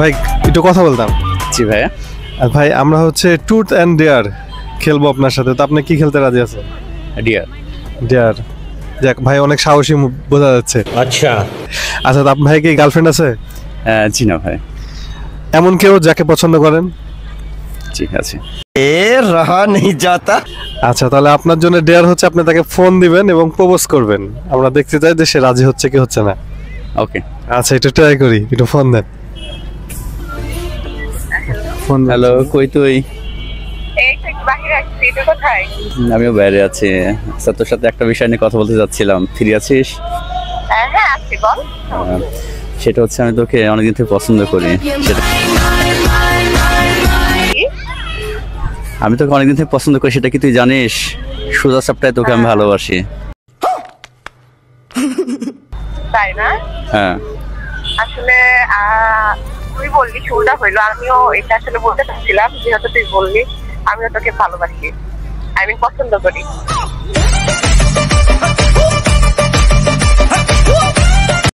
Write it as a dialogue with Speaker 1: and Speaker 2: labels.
Speaker 1: ভাই একটু কথা বলতাম।
Speaker 2: জি ভাইয়া।
Speaker 1: ভাই আমরা হচ্ছে ট্রুথ অ্যান্ড ডেয়ার খেলবো আপনার সাথে, তো আপনি কি খেলতে রাজি আছেন?
Speaker 2: ডিয়ার।
Speaker 1: ডেয়ার, যাক ভাই অনেক সাহসী বোঝা যাচ্ছে।
Speaker 3: আচ্ছা
Speaker 1: আচ্ছা, তো আপনার ভাই কি গার্লফ্রেন্ড আছে?
Speaker 2: জি না ভাই।
Speaker 1: এমন কেউ যাকে পছন্দ করেন?
Speaker 2: জি আছে।
Speaker 3: रहा नहीं जाता।
Speaker 1: আচ্ছা, তাহলে আপনার জন্য ডেয়ার হচ্ছে আপনি তাকে ফোন দিবেন এবং প্রপোজ করবেন। আমরা দেখতে চাই যে সে রাজি হচ্ছে কি হচ্ছে না।
Speaker 2: ওকে।
Speaker 1: আচ্ছা, একটু ট্রাই করি, একটু ফোন দেন। ফোন।
Speaker 2: হ্যালো, কই তুই?
Speaker 4: এই তো একটু বাহিরে আসছি, তুই কোথায়?
Speaker 2: আমিও বাইরে আছি। আচ্ছা, তোর সাথে একটা বিষয় নিয়ে কথা বলতে যাচ্ছিলাম, ফ্রি আছিস?
Speaker 4: হ্যাঁ আছি, বল।
Speaker 2: সেটা হচ্ছে আমি তোকে অনেকদিন থেকে পছন্দ করি। আমি তোকে অনেকদিন থেকে পছন্দ করি, সেটা কি তুই জানিস? সোজা সাপটায় তোকে আমি ভালোবাসি।
Speaker 4: তাই না?
Speaker 2: হ্যাঁ।
Speaker 4: আসলে তুই বললি শুরুটা হইলো, আমিও এটা আসলে বলতে চাচ্ছিলাম, যেহেতু তুই বললি আমিও তোকে ভালোবাসি, আমি পছন্দ করি।